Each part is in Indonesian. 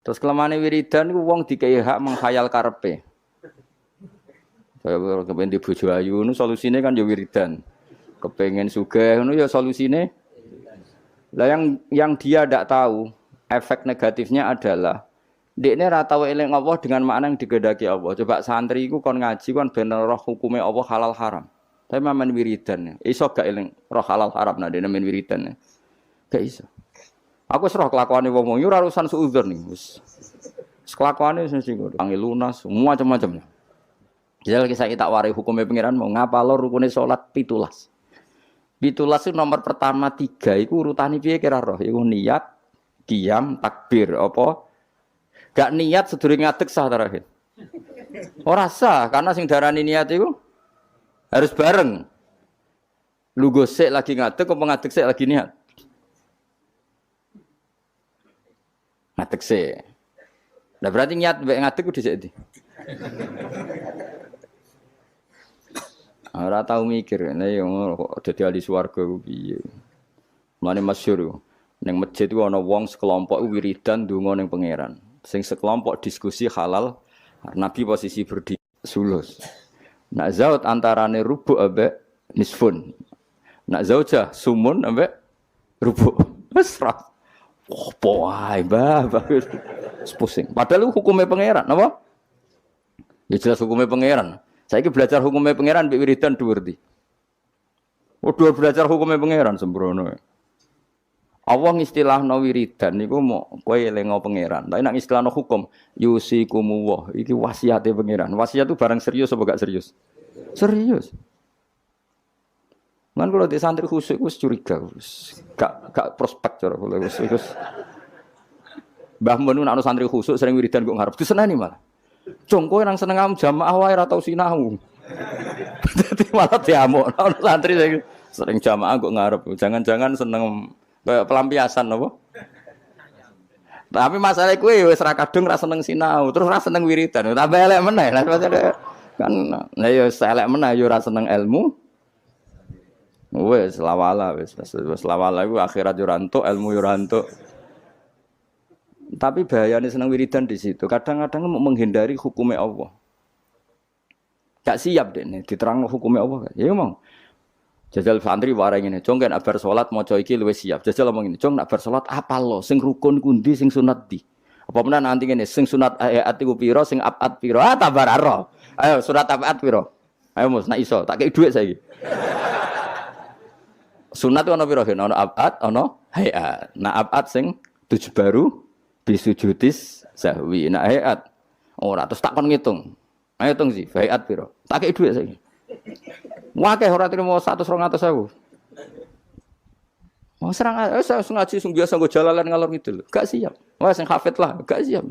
Terus kelemane wiridan iku wong dikei hak menghayal karepe. Kaya kepen di bojo ayu ngono solusine kan ya wiridan. Kepengen sugih ngono ya solusine. Lah yang dia ndak tahu efek negatifnya adalah dekne ra tau eling Allah dengan makna yang digedaki Allah. Coba santri iku kon ngaji kon ben roh hukume Allah halal haram. Tapi mamen wiridan. Iso gak eling roh halal haram nah dene men wiridan. Gak iso. Aku serah kelakuane wong-wong yo ora urusan suudzon nih. Wis kelakuane sing angel lunas, semua macam-macam. Jajal kisah kita warai hukumnya pengiran mau ngapalo rukune salat 17. 17 itu nomor pertama 3 iku urutane piye kira roh? Iku niat, qiyam, takbir apa? Gak niat sedurunge ngadeg sah terakhir. Ora sah karena sing darani niat iku harus bareng. Lu gosek lagi ngadeg apa ngadeg sik lagi niat? Ngadeg sik. Lah berarti niat mbek ngadeg ku dhisik ndi? Ora tau mikir, nek yo kok dadi ahli swarga ku piye. Mane masyhur ning masjid ku ana wong sekelompok wiridan ndonga ning pangeran. Sing sekelompok diskusi halal, Nabi posisi berdiri sulus. Nak zaut antarane rubu' ambek nisfun. Nak zaujah sumun ambek rubu'. Wes ra. Opo wae, Mbah. Pusing. Padahal hukumnya pangeran, napa? Ya jelas hukumnya pangeran. Saiki belajar hukumnya pangeran mbek wiridan dhuwur ndi. Dua belajar hukumnya pangeran sembrono. Allah ngistilahno wiridan niku mau kowe elingo pangeran. Tapi nek istilahno hukum yusikumullah iki wasiate pangeran. Wasiat itu barang serius apa gak serius? Serius. Kan kalau di santri khusyuk wis curiga wis gak prospek cara kula wis. Mbah Mun nek ana santri khusyuk sering wiridan kok ngarep diseneni malah. Jong kowe nang seneng am jamaah wae ora tau sinau. Dadi malah diamuk ana santri sering jamaah kok ngarep. Jangan-jangan seneng kayak pelampiasan apa? Tapi masalah kuwi wis ra kadung ra seneng sinau, terus ra seneng wiridan. Tambah elek meneh. Kan lah ya elek meneh ya ora seneng ilmu. Wis lawala wis lawala iku akhirat yo ora entuk, ilmu yo ora entuk. Tapi bahayane seneng wiridan di situ. Kadang-kadang mau menghindari hukumnya Allah. Gak siap deh nih diterang hukumnya Allah. Ya emang. Jajal santri warai ngene, "Cong kan abar salat maca iki luwih siap." Jajal ngomong ngene, "Cong nak bar salat apal lo sing rukun kundi sing sunat di." Apa menan nanti ngene, sing sunat ayat iku pira, sing abad pira? Ah tabar aro. Ayo surat abad pira? Ayo Mus, nak iso, tak kei dhuwit saiki. Sunat ana pira? Ana abad, ana hayat. Nah abad sing 7 baru bisujudis sahwi. Nah hayat ora terus tak kon ngitung. Ayo hitung sih, hayat pira? Tak kei dhuwit saiki. Wakeh ora trimo 100-200.000. Mau serang saya ngaji sing biasa nggo jalalan ngalor ngidul. Gak siap. Wah sing hafid lah, gak siap.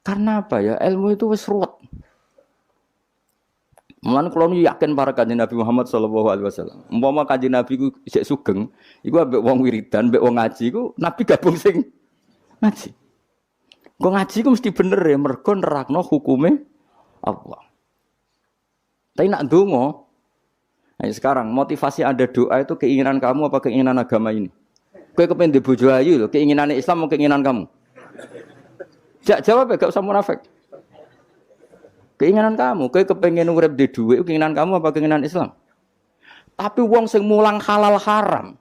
Karena apa ya? Ilmu itu wis ruwet. Mulane kula yakin para kanjeng Nabi Muhammad sallallahu alaihi wasallam. Umpama kanjeng Nabi ku isih sugeng, iku ambek wong wiridan, ambek wong ngaji ku Nabi gabung sing ngaji. Kok ngaji ku mesti bener ya mergo nerakno hukume Allah. Tapi nak ndonga. Nah, sekarang motivasi ada doa itu keinginan kamu apa keinginan agama ini? Kowe kepen di bojo ayu lho, keinginan Islam atau keinginan kamu? Jawab ya, gak usah munafik. Keinginan kamu, kowe kepengen urip di dhuwit keinginan kamu apa keinginan Islam? Tapi wong sing mulang halal haram,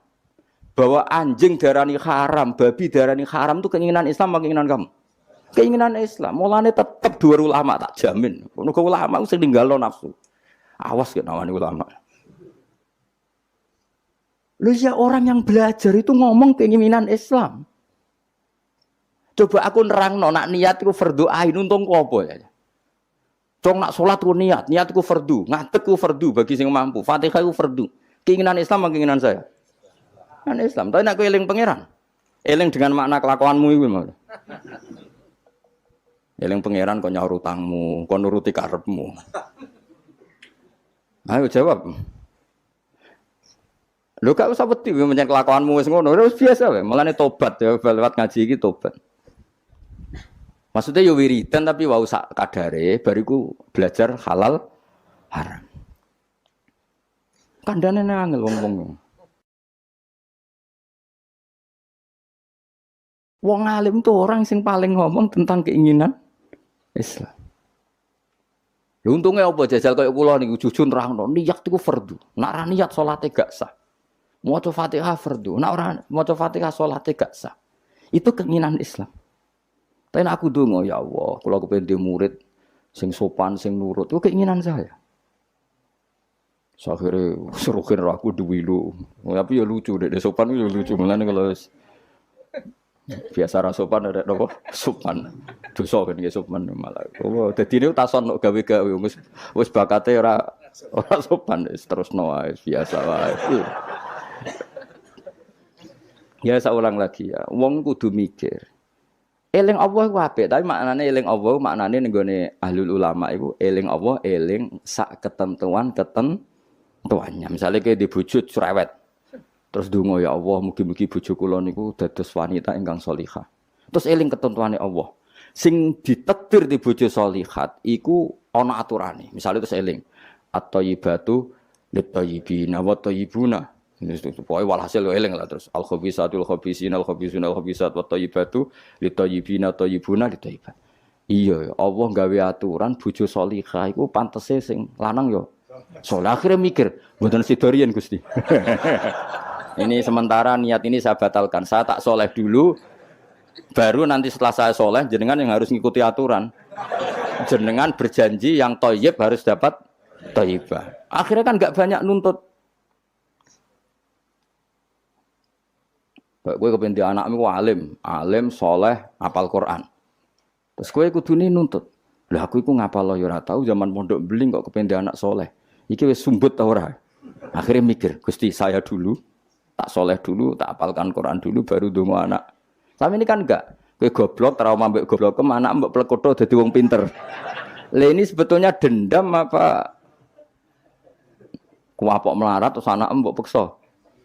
bahwa anjing darani haram, babi darani haram itu keinginan Islam apa keinginan kamu? Keinginan Islam. Mulane tetep dua ulama tak jamin. Ono ulama sing ninggalno nafsu. Awas gak nawani ulama. Lu ya orang yang belajar itu ngomong keinginan Islam. Coba aku nerangno nak niat iku fardhu ain untung ku apa ya? Cong nak salat ku niatku fardhu, ngadeg ku fardhu bagi sing mampu. Fatihah ku fardhu. Keinginan Islam apa keinginan saya? Kan Islam. Tapi nak kowe eling pangeran. Eling dengan makna kelakuanmu iku mau. Eling pangeran kok nyaur utangmu, kok nuruti karepmu. Ayo jawab. Lho gak usah wedi menyang kelakuanmu wis ngono, wis biasa wae. Mulane tobat ya lewat ngaji iki tobat. Maksudnya yo wiridan tapi wau sak kadare bariku belajar halal haram. Kandhane angel wong-wong. Wong alim itu orang sing paling ngomong tentang keinginan Islam. Lha untungnya apa jajal kaya kula niku jujur nerangno niat iku fardu. Nek ora niat salate gak sah. Maca Fatihah fardu. Nek ora maca Fatihah salate gak sah. Itu keinginan Islam. Tapi aku ndonga ya Allah, kula kepengin di murid sing sopan, sing nurut. Itu keinginan saya. Akhirnya serukin aku duwilu. Tapi ya lucu deh, sopan itu lucu. Mulane kalau biasa ra sopan ada napa? Sopan. Dosa kan ya sopan malah. Oh, dadi niku tason kok gawe-gawe wis bakate ora sopan wis terusno wae biasa wae. Ya saulang lagi ya. Wong kudu mikir. Eling Allah ku apik, tapi maknane eling Allah maknane ning gone ahlul ulama iku eling Allah eling sak ketentuannya. Misalnya kayak di bojo cerewet. Terus donga ya Allah, mugi-mugi bojo kula niku dados wanita ingkang shalihah. Terus eling ketentuane Allah. Sing ditakdir di bojo shalihat iku ana aturane. Misale terus eling at-thayyibatu lit-thayyibina wa thayyibuna. Pokoke walhasil eling lah terus al-khabisatul khabisina al-khabisuna al-khabisat wa thayyibatu lit-thayyibina thayyibuna lit-thayyibat. Iya, Allah gawe aturan bojo shalihah iku pantese sing lanang yo. Soale akhirnya mikir, mboten sidorian Gusti. Ini sementara niat ini saya batalkan. Saya tak soleh dulu, baru nanti setelah saya soleh, jenengan yang harus ngikuti aturan. Jenengan berjanji yang thayyib harus dapat thayyibah. Akhirnya kan nggak banyak nuntut. Gue kepengen anakmu alim, soleh, hafal Quran. Terus gue kudune nuntut. Lah aku iku ngapal lo ya ora tau zaman pondok beling kok kepengen anak soleh. Iki wis sumbut ta ora? Akhirnya mikir, Gusti saya dulu tak soleh dulu, tak hafalkan Quran dulu, baru dongo anak. Tapi ini kan enggak. Kowe goblok, trauma mbek goblok anak mbok plekotho dadi wong pinter. Lah ini sebetulnya dendam apa kuapok melarat terus anak mbok peksa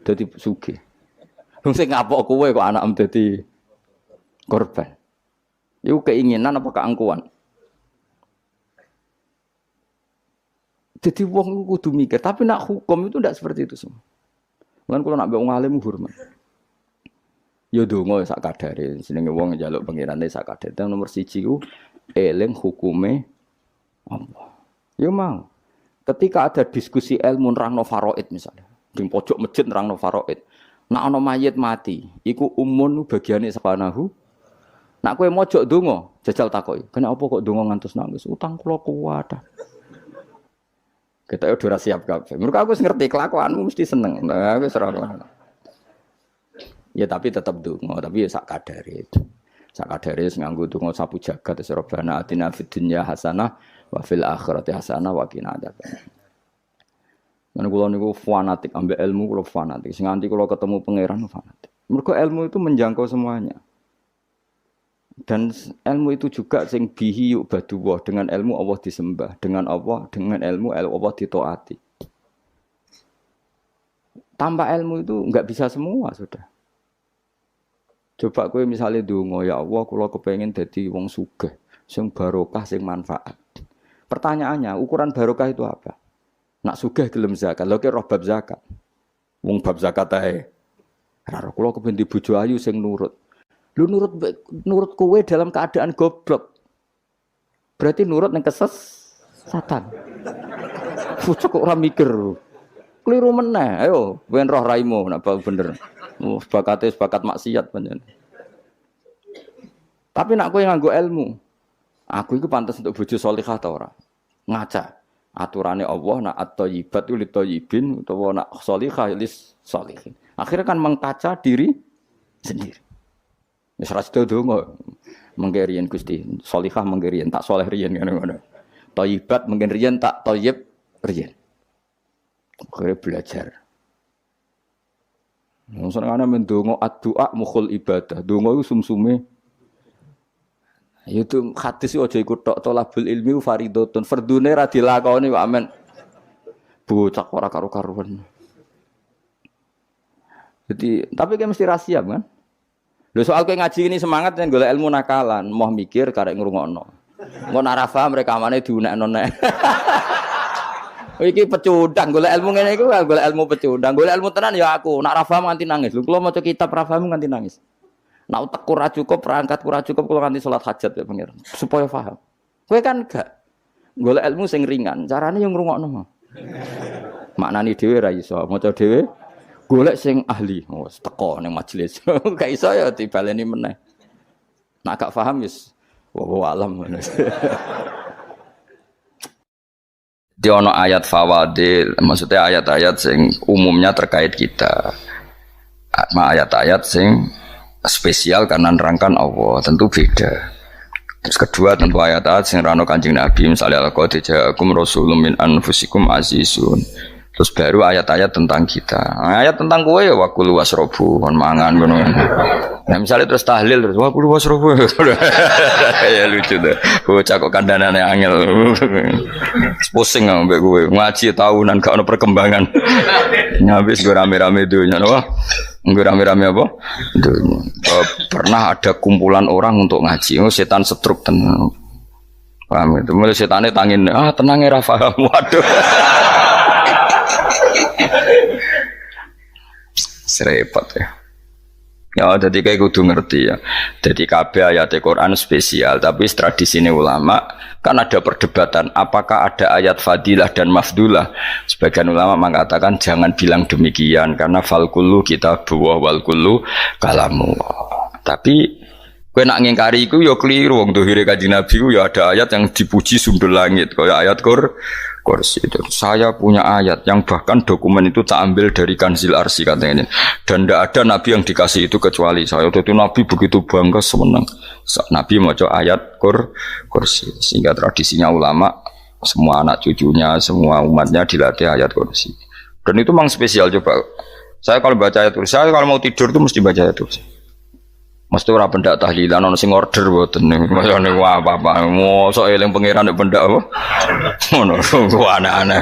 dadi sugih. Wong sing ngapok kowe kok anak dadi korban. Iku keinginan apa keangkuhan? Jadi wong kudu mikir, tapi nak hukum itu tidak seperti itu semua. Lan kula nak mbek wong alim hormat. Ya donga sak kadare, jenenge wong njaluk pengirane sak kadare. Nomor 1 ku eling hukume Allah. Ya mau. Ketika ada diskusi ilmu nerangno faraid misalnya, di pojok masjid nerangno faraid. Nak ana mayit mati, iku umun bagiane sepanahu. Nak kowe mojok donga, jajal takoki, "Kenapa kok donga ngantos nangis? Utang kula kuwat." Kita udah siap kabeh. Mergo aku ngerti kelakuanmu mesti seneng. Nah, wis ora. Ya tapi tetap donga, tapi ya sak kadare. Sak kadare wis nganggo donga sapu jagat wis Rabbana atina fid dunya hasanah wa fil akhirati hasanah wa qina adzabannar. Men kula niku fanatik ambek ilmu, kula fanatik. Sing nganti kula ketemu pangeran fanatik. Mergo ilmu itu menjangkau semuanya. Dan ilmu itu juga sing bihi yubadullah, dengan ilmu Allah disembah, dengan ilmu Allah ditaati. Tanpa ilmu itu enggak bisa semua sudah. Coba kowe misalnya ndonga ya Allah kula kepengin dadi wong sugih, sing barokah, sing manfaat. Pertanyaannya, ukuran barokah itu apa? Nak sugih gelem zakat, lha ki roh bab zakat. Wong bab zakat ae. Ora kula kepengin di bojo ayu sing nurut. Lu nurut kowe dalam keadaan goblok. Berarti nurut yang kesesatan. Fucuk kok ora mikir. Keliru meneh. Ayo, ben roh raimu nek bener. Sebakat maksiat panjenengan. Tapi nek kowe nganggo ilmu, aku iku pantes untuk bojo salihah ta ora? Ngaca. Aturane Allah nak at-thayyibatu lit-thayyibin utawa nak salihah lis salihin. Akhirnya kan mengkaca diri sendiri. Wis ra sida donga mengke riyen Gusti, shalihah mengke riyen tak saleh riyen ngono. Thayyibat mengke riyen tak thayyib riyen. Akhire belajar. Wong senengane mendonga addu'a mukhul ibadah. Donga iku sumsume. Ya itu hadis aja iku tok tolabul ilmi fardhotun. Fardune ra dilakoni kok amen. Bocah ora karo-karuan. Jadi, tapi kan mesti rahasia kan? Lho soal kowe ngaji ini semangat yen golek ilmu nakalan, moh mikir karek ngrungokno. Engko nek ora paham rekamane diunekno nek. Iki pecundang golek ilmu ngene iku golek ilmu pecundang. Golek ilmu tenan ya aku, nek ora paham nganti nangis. Lho kula maca kitab ora paham nganti nangis. Nak utek ora cukup, perangkat ora cukup kula nganti salat hajat ya pengiran. Supaya paham. Kowe kan gak golek ilmu sing ringan, carane yo ngrungokno. Maknani dhewe ra iso, maca dhewe golek sing ahli. Wes teko ning majelis. Gak iso ya dibaleni meneh. Nak gak paham wis wa alam. Di ono ayat fawadil, maksudnya ayat-ayat sing umumnya terkait kita. Ayat-ayat sing spesial karena nerangkan Allah, tentu beda. Terus kedua tentu ayat-ayat sing rano Kanjeng Nabi, misalnya laqad ja'akum rasulun min anfusikum azizun. Terus baru ayat-ayat tentang kita. Ayat tentang kowe ya waqulu wasrobu, kon mangan ngono. Nah misalnya terus tahlil terus waqulu wasrobu. Ya lucu deh. Bocah kok kandhanane angel. Pusing ambek kowe. Ngaji tahunan gak ono perkembangan. Habis gue rame-rame dunya wah. Gue rame-rame apa? Dunya. Pernah ada kumpulan orang untuk ngaji. Oh, setan setruk tenan. Paham itu. Mulai setane tangin, tenang ya Rafa. Waduh. Serepot ya. Ya, jadi kayak kudu ngerti ya. Jadi kabeh ayat Quran spesial, tapi tradisi ini ulama kan ada perdebatan apakah ada ayat fadilah dan mafdulah. Sebagian ulama mengatakan jangan bilang demikian karena fal kullu kitabullah wal kullu kalamullah. Tapi kowe nak ngingkari iku ya keliru wong dohire Kanjeng Nabi ku ya ada ayat yang dipuji sundul langit kaya ayat Kursi itu. Saya punya ayat yang bahkan dokumen itu tak ambil dari Kanzil Arsy katanya ini. Dan tidak ada nabi yang dikasih itu kecuali saya. Itu nabi begitu bangga senang. Nabi maca ayat Kursi. Sehingga tradisinya ulama semua anak cucunya, semua umatnya dilatih ayat Kursi. Dan itu memang spesial coba. Saya kalau baca ayat Kursi, saya kalau mau tidur itu mesti baca ayat Kursi. Mesti ora pendak tahlilan ono sing order mboten niku. Masane apa-apa. Mosok eling pangeran nek pendak apa? Ngono ku aneh-aneh.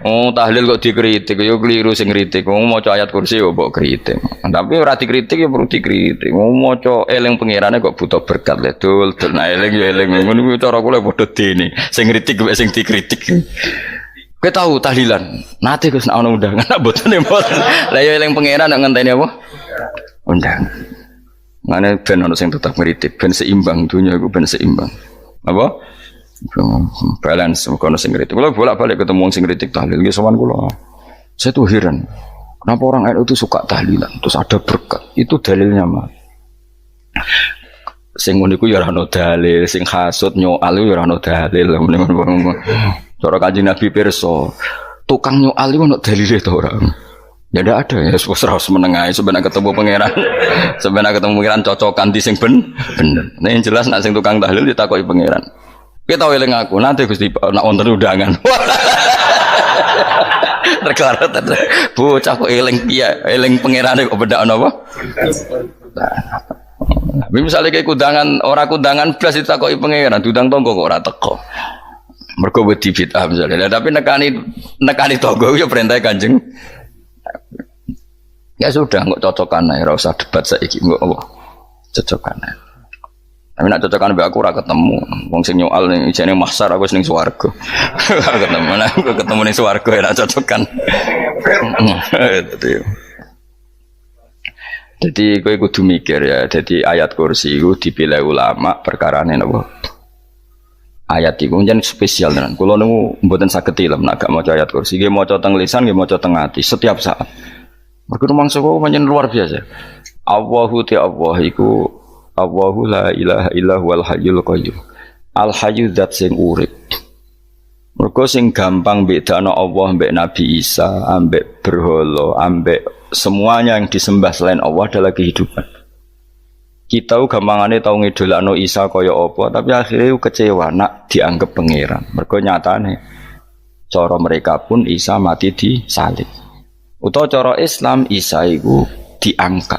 Oh, tahlil kok dikritik yo keliru sing kritik. Wong maca ayat Kursi yo mbok kritik. Tapi ora dikritik yo perlu dikritik. Wong maca eling pangerane kok butuh berkat le dul nah eling yo eling. Ngono kuwi cara kula padha dene. Sing kritik mek sing dikritik. Kowe tahu tahlilan. Nate Gus nek ana undangan mboten mboten. Lah yo eling pangeran nek ngenteni apa? Undangan. Mana ben ono sing tetap ngritik, ben seimbang dunia iku ben seimbang. Apa? Balance kono sing ngritik. Kula bolak-balik ketemu wong sing ngritik tahlil nggih sowan kula. Saya tuh heran. Kenapa orang NU itu suka tahlilan, terus ada berkat. Itu dalilnya mah. Sing ngono iku ya ora ono dalil, sing hasud nyoal ya ora ono dalil. Cara Kanjeng Nabi pirsa, tukang nyoal iku ono dalile to ora? Ya tidak ada ya, serus menengahi sebenarnya ketemu pangeran, sebenarnya ketemu pangeran cocokan di sing bener. Nah yang jelas nak sing tukang tahlil ditakoki pangeran. Kita tahu eling aku nanti Gusti nak wonten undangan. Regara bocah kok eling piye, eling pangerane kok beda apa? Tapi misalnya kayak kudangan orang blas ditakoki pangeran, diundang tonggo kok ora teko. Mergo wedi bid'ah misalnya. Tapi nekani tonggo ya perintah Kanjeng. Ya sudah, nggak cocokan aja, ora usah debat saiki nggak apa cocokan aja. Tapi nak cocokan mbek aku ora ketemu. Wong sing nyoal ning ijene mahsyar aku ning swarga. Ketemu ning swarga ora cocokan. Jadi kowe kudu mikir ya. Jadi ayat Kursi itu dipilih ulama perkarane napa? Ayat iku njen spesial tenan. Kula niku mboten saged ilem nek gak maca ayat Kursi. Nggih maca teng lisan, nggih maca teng ati setiap saat. Mergo mangsa kok pancen luar biasa. Allahu ta'ala iku Allahu la ilaha illa huwal hayyul qayyum. Al hayyu zat sing urip. Mergo sing gampang bedano Allah mbek Nabi Isa, ambek berhala, ambek semuanya yang disembah selain Allah adalah kehidupan. Kita gampangane tau ngidolakno Isa kaya apa, tapi akhirnya kecewa nak dianggap pangeran. Mergo nyatane cara mereka pun Isa mati di salib. Utawa cara Islam Isa itu diangkat.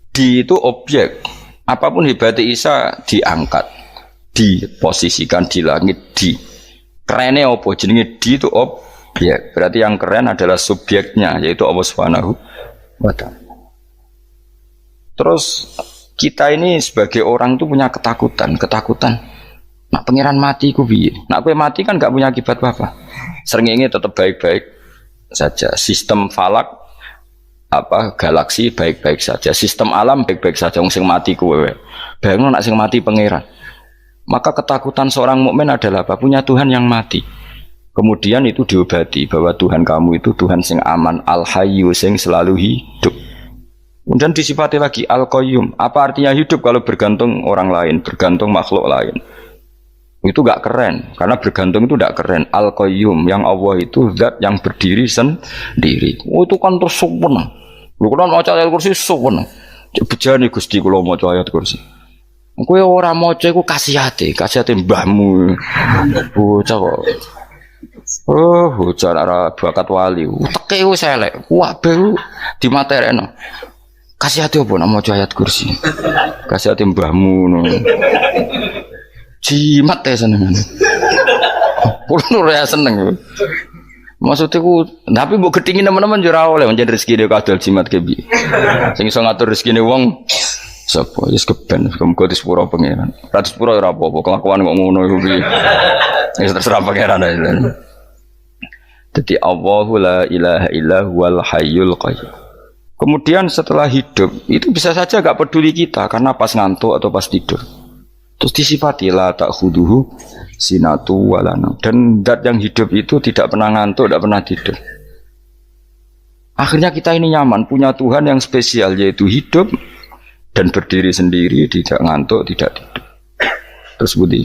Di itu objek. Apapun hebat Isa diangkat, diposisikan di langit di. Kerennya apa jenenge di itu objek. Berarti yang keren adalah subjeknya yaitu Allah Subhanahu wa taala. Terus kita ini sebagai orang itu punya ketakutan. Nak pangeran mati ku piye? Nak kowe mati kan gak punya akibat apa-apa. Srengenge tetap baik-baik saja. Sistem falak apa galaksi baik-baik saja, sistem alam baik-baik saja, wong sing mati kuwe. Bayangno nak sing mati pangeran. Maka ketakutan seorang mukmin adalah apa? Punya Tuhan yang mati. Kemudian itu diobati bahwa Tuhan kamu itu Tuhan sing aman, al-hayyu sing selalu hidup. Kemudian disifati lagi al-qayyum. Apa artinya hidup kalau bergantung orang lain, bergantung makhluk lain? Itu gak keren, karena bergantung itu gak keren. Al-qayyum, yang Allah itu zat yang berdiri sendiri. Oh itu kan terus sempurna. Lu kan mau ayat kursi sempurna. Bejane Gusti kula maca ayat kursi. Kowe ora maca iku kasihate mbahmu. Bocah kok. Oh, bocah ora bakat wali. Teke wis elek. Kabeh dimaterekno. Kasihate opo nek maca ayat kursi? Kasihate mbahmu ngono. Jimat ya seneng. Pulau ya seneng. Maksudnya ku, tapi mbok gedhingi teman-teman yo ora oleh menjadi rezeki dia kadal jimat kebi. Sing iso ngatur rezekine wong sapa wis keben muga disepuro pangeran. Ra disepuro ora apa-apa, kelakuan kok ngono iku piye. Wis terserah pangeran ae. Dadi Allahu la ilaha illa huwal hayyul qayyum. Kemudian setelah hidup itu bisa saja gak peduli kita karena pas ngantuk atau pas tidur. Terus disifati la ta'khuduhu sinatu walana. Dan zat yang hidup itu tidak pernah ngantuk, tidak pernah tidur. Akhirnya kita ini nyaman, punya Tuhan yang spesial, yaitu hidup dan berdiri sendiri, tidak ngantuk, tidak tidur. Terus budi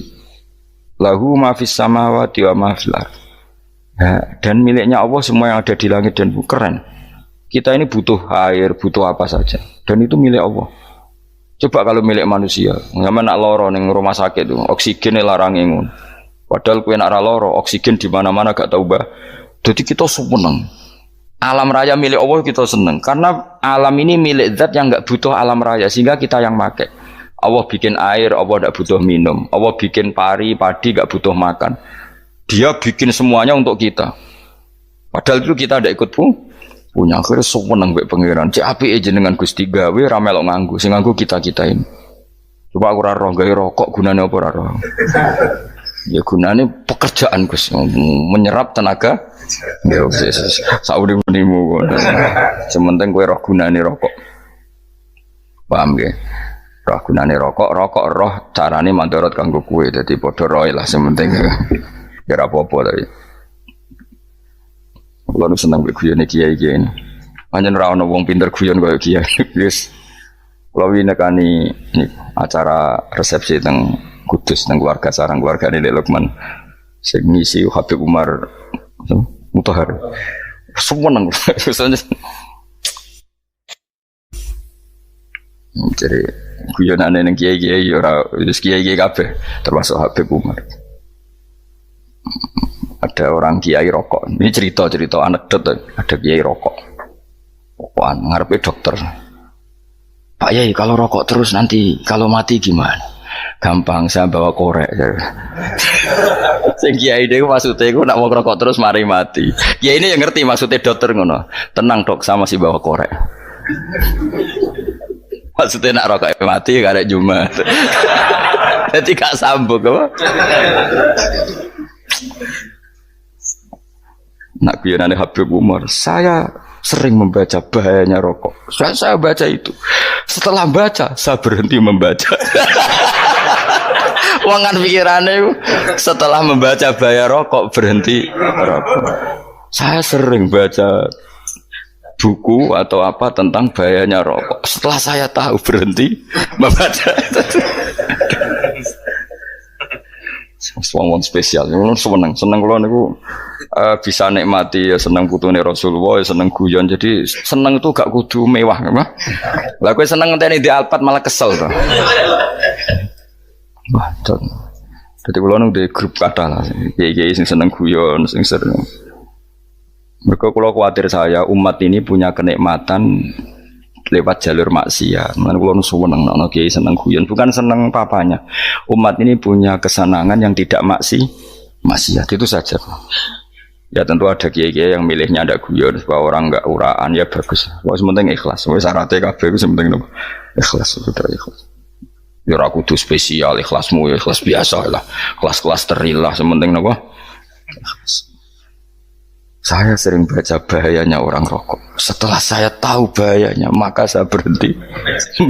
lahu ma fis samawati wa ma fil ardh. Dan miliknya Allah semua yang ada di langit dan bumi. Keren. Kita ini butuh air, butuh apa saja, dan itu milik Allah. Coba kalau milik manusia, nggak nak loro neng rumah sakit tuh, oksigennya larang ingun. Padahal kue nak loro, oksigen di mana-mana gak tahu bah. Jadi kita seneng. Alam raya milik Allah kita seneng, karena alam ini milik zat yang nggak butuh alam raya, sehingga kita yang pakai. Allah bikin air, Allah tidak butuh minum. Allah bikin padi nggak butuh makan. Dia bikin semuanya untuk kita. Padahal itu kita tidak ikut pun. Punya akhirnya seneng mbek pangeran. Cek apike jenengan Gusti gawe ra melok nganggo. Sing nganggo kita-kita ini. Coba aku ora roh gawe rokok gunane apa ora roh. Ya gunane pekerjaan Gus, menyerap tenaga. Ya wis sauri-urimu. Sementing kowe roh gunane rokok. Paham nggih? Roh gunane rokok roh carane mandorot kanggo kowe. Dadi padha roe lah sementing. Ya ora apa-apa tapi. Kalau senang berguyon kiai ini, hanya rawon wong pinter guyon kaya kiai. Yes, kalau ini kan ini acara resepsi teng Kudus teng keluarga sarang keluarga ini Lukman, sing ngisi Habib Umar Mutahar. Semua nang, jadi guyonan neng kiai ora kiai kabeh termasuk Habib Umar. Ada orang kiai rokok. Ini cerita anekdot. Ada kiai rokok. Rokokan ngarepe dokter. Pak Yai kalau rokok terus nanti kalau mati gimana? Gampang saya bawa korek. Sing kiai dhewe maksudnya iku nak mau rokok terus mari mati. Kiai ini yang ngerti maksudnya dokter ngono. Tenang dok, sama si bawa korek. Maksudnya nak rokok mati gak ada Jumat. Jadi gak sambung apa? Nak guyonane Habib Umar, saya sering membaca bahayanya rokok. Saya baca itu. Setelah baca, saya berhenti membaca. Wangan pikirannya setelah membaca bahaya rokok berhenti rokok. Saya sering baca buku atau apa tentang bahayanya rokok. Setelah saya tahu berhenti membaca. Wong spesial, seneng kalau niku bisa nikmati ya seneng putune Rasulullah, ya seneng guyon. Jadi seneng itu gak kudu mewah, mah. Lah kowe seneng ngenteni di Alphard malah kesel to. Wah, jadi kalau nung di grup kata lah, kiai sing seneng guyon, sing sering. Mereka kalau khawatir saya umat ini punya kenikmatan lewat jalur maksiat. Mulane kula seneng nek kiai seneng guyon, bukan seneng papanya. Umat ini punya kesenangan yang tidak maksiat, itu saja. Ya tentu ada kiai-kiai yang milihnya ada guyon supaya orang enggak uraan, ya bagus. Wis penting ikhlas. Wis syaratnya kabeh iku penting nopo? Ikhlas, sudah ikhlas. Ya ora kudu spesial, ikhlasmu ya ikhlas biasa lah. Kelas-kelas terilah penting nopo? Ikhlas. Saya sering baca bahayanya orang rokok. Setelah saya tahu bahayanya, maka saya berhenti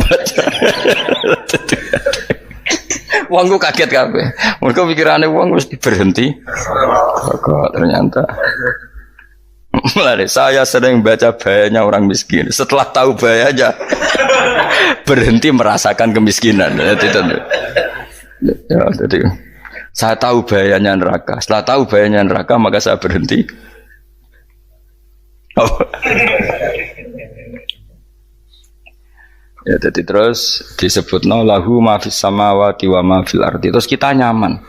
baca. Wong gue kaget kabeh. Mereka pikirannya wong mesti berhenti rokok. Ternyata saya sering baca bahayanya orang miskin. Setelah tahu bahayanya, berhenti merasakan kemiskinan. Jadi saya tahu bahayanya neraka. Setelah tahu bahayanya neraka, maka saya berhenti. Ya, jadi terus disebut lahu ma fis samawati wa ma fil ardi. Terus kita nyaman.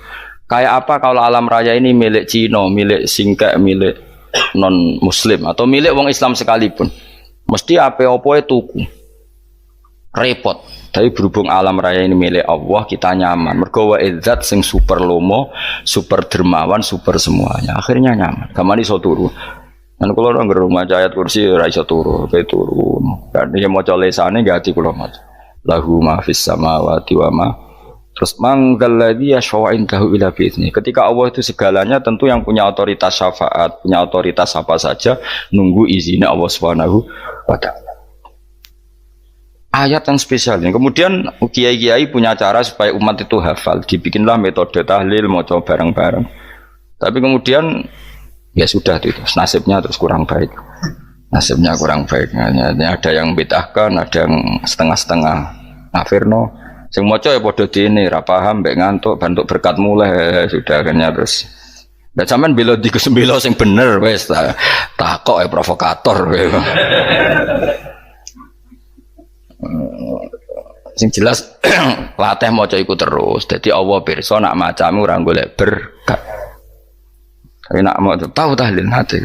Kayak apa kalau alam raya ini milik Cina, milik Singkek, milik non Muslim atau milik wong Islam sekalipun. Mesti apa-apa tuku. Repot. Tapi berhubung alam raya ini milik Allah, kita nyaman. Mergo wa izzat sing super lomo, super dermawan, super semuanya. Akhirnya nyaman. Gamane iso turu. Kan kula nang rumah ayat kursi ora iso turu, pe turu. Kan dia maca lesane gati kula maca. Lahu ma fis samawati wa ma. Terus manggal ladzi yashfa'u indahu ila bi'izni. Ketika Allah itu segalanya, tentu yang punya otoritas syafaat, punya otoritas apa saja nunggu izinnya Allah Subhanahu wa taala. Ayat yang spesial ini. Kemudian kiai-kiai punya cara supaya umat itu hafal. Dibikinlah metode tahlil maca bareng-bareng. Tapi kemudian ya sudah itu nasibnya terus kurang baik. Nasibnya kurang baik. Ada yang bid'ahkan, ada yang setengah-setengah ngafirno. Sing maca ya padha dene ra paham mbek ngantuk bantuk berkat mulai sudah akhirnya terus. Lah sampean bela di kesembelo sing bener wis takok provokator kowe. Sing jelas latih maca iku terus. Dadi Allah pirsa nak macamu ora golek berkat. Tapi nak mau tahu tahlil hati.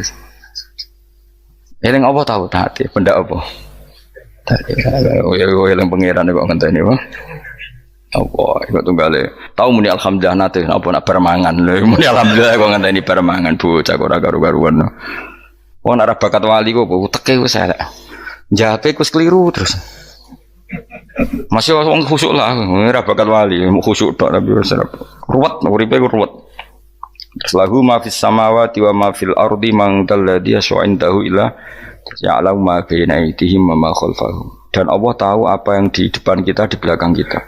Eling apa tahu hati? Benda apa? Oh yang pangeran kok ngenteni wae. Allah, iku tunggale. Tahu muni alhamdulillah nate apa nak permangan lho. Muni alhamdulillah kok ngenteni permangan bocah ora karu-karuan. Wong ora bakat wali kok teke wis elek. Jape wis keliru terus. Masih wong khusuk lah, ora bakat wali, khusuk tok tapi wis ruwet, uripe ruwet. Lahu ma fis samawati wa ma fil ardi man dalladhi yash'indahu ila ya'lamu ma baina aydihim wa ma khalfahum. Dan Allah tahu apa yang di depan kita, di belakang kita.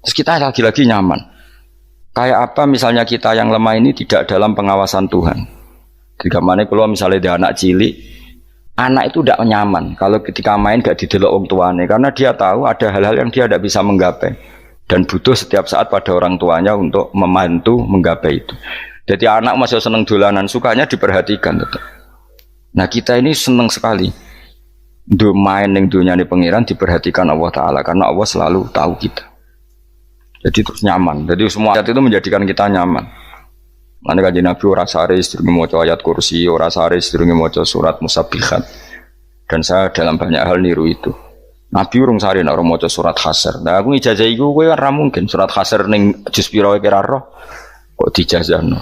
Terus kita lagi-lagi nyaman. Kayak apa misalnya kita yang lemah ini tidak dalam pengawasan Tuhan. Jika mana kalau misalnya ada anak cilik, anak itu tidak nyaman kalau ketika main gak didelok orang tuanya, karena dia tahu ada hal-hal yang dia tidak bisa menggapai dan butuh setiap saat pada orang tuanya untuk membantu menggapai itu. Jadi anak masih seneng dolanan, sukanya diperhatikan tetap. Nah kita ini seneng sekali main yang dunia ini pengiran diperhatikan Allah Ta'ala, karena Allah selalu tahu kita. Jadi terus nyaman. Jadi semua ayat itu menjadikan kita nyaman. Mana kajian Nabi ora sare sedurunge maca ayat kursi, ora sare sedurunge maca surat musabbihat. Dan saya dalam banyak hal niru itu. Nabi urung sare nek ora maca surat Hasyr. Nah aku ijazah iku kowe ora mungkin surat Hasyr ning juz pira kira roh kok dijazahno.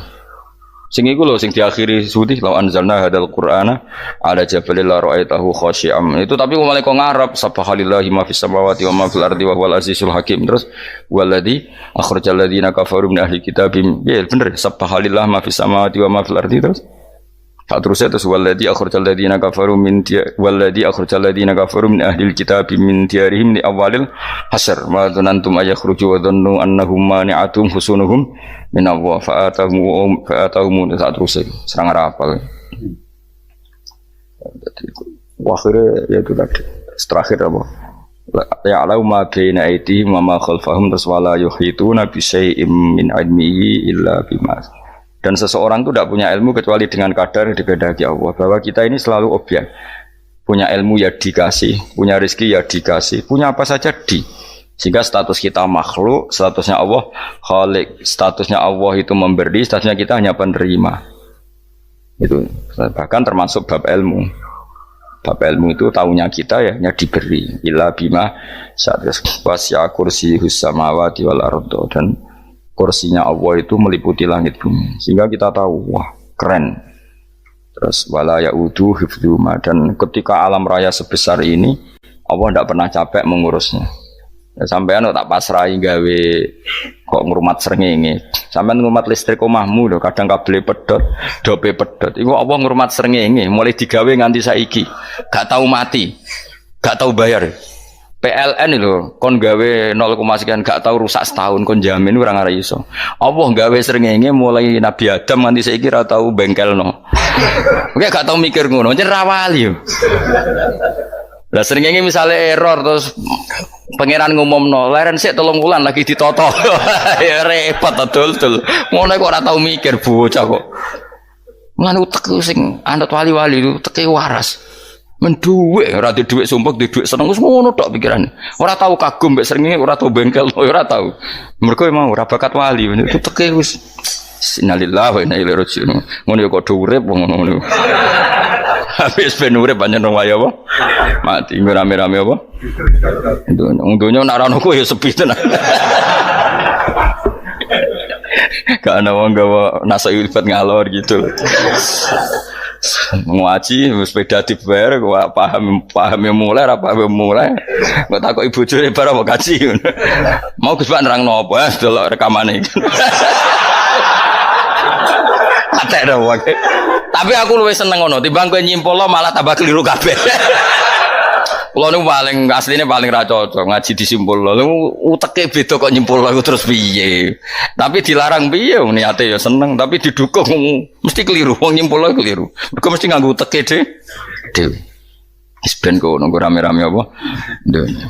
Sing iku lho sing diakhiri sudi law anzalna hadal qur'ana ala jabalil la ra'aitahu khashi'am. Itu tapi mulai kok ngarep subhanallahi ma fis samawati wa ma fil ardi wa huwal azizul hakim. Terus waladzi akhrajal ladzina kafaru min ahli kitabim. Ya bener subhanallahi ma fis samawati wa ma fil ardi terus. Terusnya terus waladzi akhrajal ladzina kafaru min waladzi akhrajal ladzina kafaru min ahli kitabim min diyarihim li awalil hasyr. Ma dzanantum ayakhruju wa dhannu annahum mani'atum husunuhum min Allah fa'atahum saat terus serang rapal. Akhirnya ya itu tadi terakhir apa? Ya alau ma baina aydihim wa ma khalfahum wala yuhituna bi syai'in min ilmihi illa bima. Dan seseorang itu tidak punya ilmu kecuali dengan kadar dikehendaki Allah. Bahwa kita ini selalu objek. Punya ilmu ya dikasih, punya rezeki ya dikasih, punya apa saja di. Sehingga status kita makhluk, statusnya Allah khalik, statusnya Allah itu memberi, statusnya kita hanya penerima. Itu bahkan termasuk bab ilmu. Bab ilmu itu tahunya kita ya hanya diberi. Illa bima saat wasya kursi samawati wal ardo, dan kursinya Allah itu meliputi langit bumi. Sehingga kita tahu wah keren. Terus wala yaudu hifdzuma, dan ketika alam raya sebesar ini Allah tidak pernah capek mengurusnya. Sampean kok tak pasrahi gawe kok ngrumat srengenge. Sampean ngrumat listrik omahmu lho, kadang kabel pedhot, dope pedhot. Iku apa ngrumat srengenge mulai digawe nganti saiki. Gak tahu mati. Gak tahu bayar. PLN lho kon gawe 0, sekian gak tahu rusak setahun kon jamin ora ngara iso. Apa gawe srengenge mulai Nabi Adam nganti saiki ora tahu bengkelno. Oke gak tahu mikir ngono, jen ra wali yo. Lah srengenge misale error terus pangeran ngumumno, leren sik 3 wulan lagi ditoto. Ya repot dul. Ngono kok ora tau mikir bocah kok. Mulane utek sing anut wali-wali itu teke waras. Men dhuwit ora di dhuwit sumpek, di dhuwit seneng wis ngono tok pikirane. Ora tau kagum mbek srengenge, ora tau bengkel, ora tau. Mergo emang ora bakat wali, itu teke wis innalillahi wa inna ilaihi raji'un. Ngono kok do urip ngono. Habis ben urip pancen wong wae apa? Mati rame-rame apa? Dunya nak ana ku ya sepi tenan. Gak ana wong gawa nasa ilfat ngalor gitu. Ngaji sepeda dibayar kok paham mulai apa mulai. Kok takok ibu jure bar apa kaji. Mau Gus Pak nerangno apa delok rekamane. Atek ora wae. Tapi aku luwih seneng ngono, timbang kowe nyimpul malah tambah keliru kabeh. Kulo niku paling asline paling ra cocok ngaji disimpul. Lha uteke beda kok nyimpul aku terus piye. Tapi dilarang piye niate ya seneng, tapi didukung mesti keliru. Wong nyimpul keliru. Mergo mesti nganggo uteke dhewe. Wis ben kono rame-rame apa? Dunya.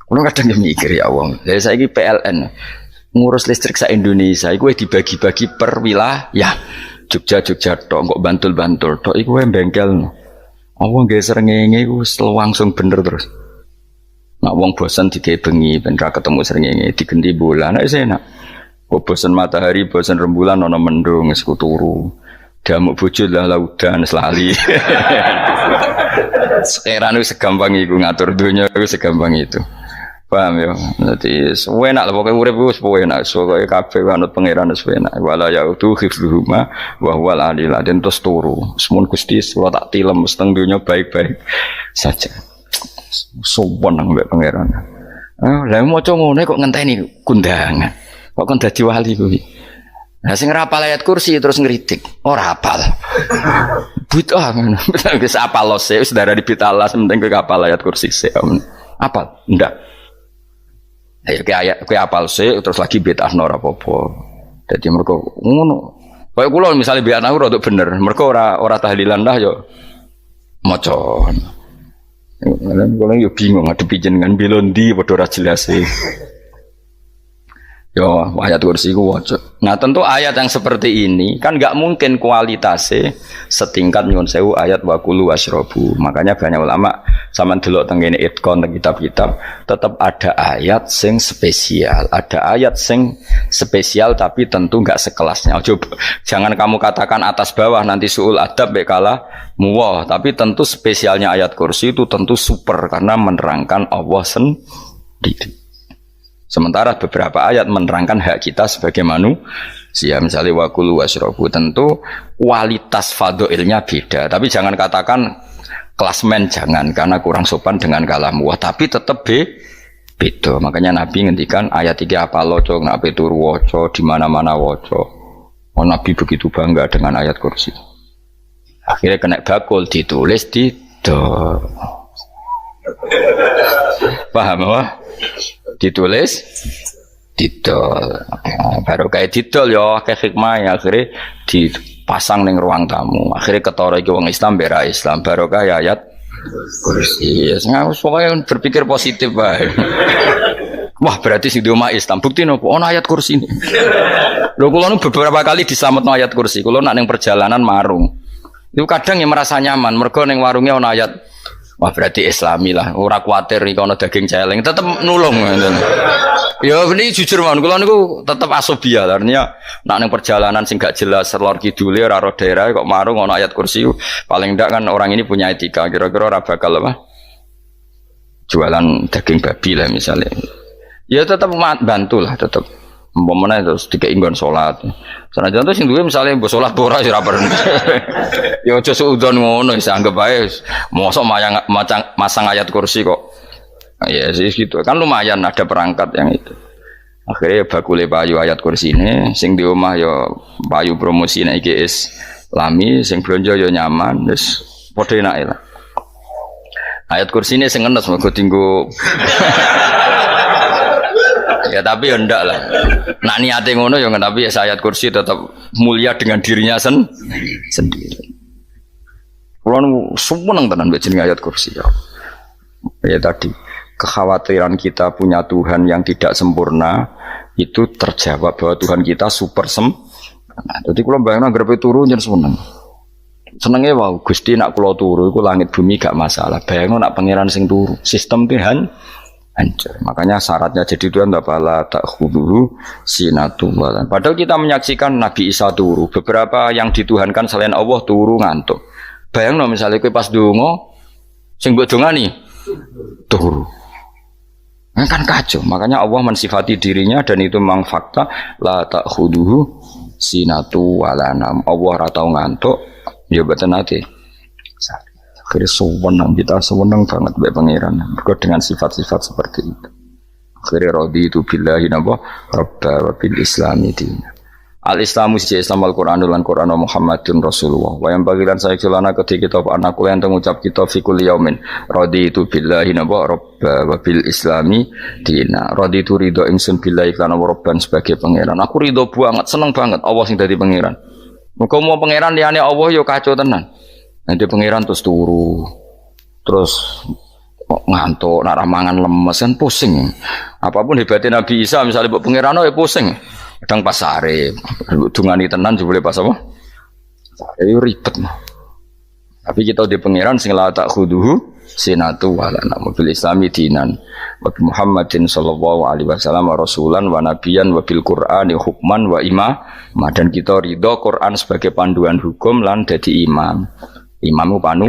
Kulo kadang mikir ya wong. Dari saiki PLN ngurus listrik sa Indonesia iku dibagi-bagi per wilayah. Jogja tok kok Bantul tok iku bengkel. Apa nggih srengenge iku langsung bener terus. Nak wong bosan digawe bengi ben ra ketemu srengenge digenti bulan wis enak. Kok bosan matahari, bosan rembulan ana mendung wis turu. Damuk bojo lah laudan selali. Sekarang itu segampang iku ngatur dunya iku segampang itu. Paham ya? Jadi enak lah pokoknya urip wis enak. Pokoke kabeh anut pangeran wis enak. Wala yautu khifruhuma wa huwal alil adzim terus turu. Semun Gusti kula tak tilem seteng dunya baik-baik saja. Sopan nang mbek pangeran. Lah maca ngene kok ngenteni kundangan. Kok kon dadi wali kuwi. Lah sing ora hafal ayat kursi terus ngritik. Ora hafal. Bid'ah ngono. Wis hafal lose wis darani bid'ah penting kowe hafal ayat kursi sik. Hafal? Ndak. Ayo ke apal sih terus lagi bid'ah ora apa-apa. Dadi mergo ngono. Kaya kula misale bid'ah ora bener, mergo ora tahlilan dah yo maca. Kula yo bingung ngadepi jenengan belondi padha ora jelas e. Yo ayat kursi ku waca. Nah tentu ayat yang seperti ini kan nggak mungkin kualitasnya setingkat nyuwun sewu ayat wakulu wasrobu. Makanya banyak ulama sama delok teng kene itkon teng kitab-kitab tetap ada ayat sing spesial, ada ayat sing spesial tapi tentu nggak sekelasnya. Jangan kamu katakan atas bawah nanti suul adab bekala muwah, tapi tentu spesialnya ayat kursi itu tentu super karena menerangkan Allah sendiri. Sementara beberapa ayat menerangkan hak kita sebagai manusia, misalnya wakulu wasrobu, tentu kualitas fadhilnya beda. Tapi jangan katakan klasmen, jangan, karena kurang sopan dengan kalam wah. Tapi tetap beda. Makanya Nabi ngendikan ayat 3 apa loco, nabi turu woco, di mana-mana woco. Oh, Nabi begitu bangga dengan ayat kursi. Akhirnya kena bakul ditulis di paham apa? Ditulis didol baru kayak didol ya kayak hikmah ya akhirnya dipasang ning ruang tamu akhirnya ketara iki wong Islam bera Islam baru kayak ayat kursi ya pokoknya berpikir positif bae. Wah berarti sing di omah Islam bukti nopo ono ayat kursi ini lho kula nu beberapa kali dislametno ayat kursi kula nak ning perjalanan marung itu kadang yang merasa nyaman mergo ning warungnya ono ayat. Wah berarti Islami lah, ora kuatir nih kalau daging celeng, tetap nulung. Ya ini jujur man, kalau niku tetap asobia, artinya nak neng perjalanan sing gak jelas, lor kidule, raro daerah, kok marung ono ayat kursi, paling ndak kan orang ini punya etika, kira-kira ora bakal apa? Jualan daging babi lah misalnya. Ya tetap bantu lah, tetap. Umpamane terus dikei nggon salat. Senajan to sing duwe misale mbok salat ora ya ora perlu. Ya aja suudon ngono wis anggap ae mosok masang ayat kursi kok Ya sih gitu. Kan lumayan ada perangkat yang itu. Akhirnya bakule payu ayat kursi ini, sing di omah yo payu promosi nek iki Islami, sing blonjo yo nyaman, wis padha enake lah. Ayat kursi ini sing ngenes mergo tinggo. Ya tapi ya ndak lah. Nak niate ngono ya tapi ya ayat kursi tetap mulia dengan dirinya sendiri. Kulo seneng tenan mbek jeneng ayat kursi ya. Ya tadi kekhawatiran kita punya Tuhan yang tidak sempurna itu terjawab bahwa Tuhan kita super sempurna. Jadi kulo bayangno grepe turu njen seneng. Senenge wae Gusti nak kula turu iku langit bumi gak masalah. Bayangno nak pangeran sing turu, sistem Tuhan hancur. Makanya syaratnya jadi Tuhan bala tak khuduhu sinatu walan. Padahal kita menyaksikan Nabi Isa turu. Beberapa yang dituhankan selain Allah turu ngantuk. Bayangno misalnya kowe pas donga sing mbok dongani turu. Kan kacau. Makanya Allah mensifati dirinya dan itu memang fakta la tak khuduhu sinatu walanam. Allah ora tau ngantuk. Ya betul nanti. Akhirnya sewenang kita sewenang banget be pangeran. Dengan sifat-sifat seperti itu. Akhirnya radi itu billahi nabah rabba wa bil islami dina. Al-Islamu siji Islam Al-Qur'anul lan Qur'an Muhammadun Rasulullah. Wa yang bagilan saya kelana ketika kita anak kula yang mengucap kita fi kulli yaumin radi itu billahi nabah rabba wa bil islami dina. Radi itu ridho ingsun billahi lan rabban sebagai pangeran. Aku ridho banget, seneng banget Allah sing dadi pangeran. Muga mau pangeran liyane Allah yo kacau tenan. Nanti pangeran terus turu. Terus ngantuk, nak ramangan lemes kan pusing. Apapun hebatnya Nabi Isa misalnya mbok pangeran ya pusing. Kadang pas sare, dungani tenan jebule pas apa? Sare ribet mah. Tapi kita di pangeran sing la tak khuduhu sinatu wala mobil islami dinan. Wa Muhammadin sallallahu alaihi wasallam wa rasulan wa nabiyan wa bil Qur'ani hukman wa imam. Dan kita ridho Quran sebagai panduan hukum lan dadi imam. Imamu panu.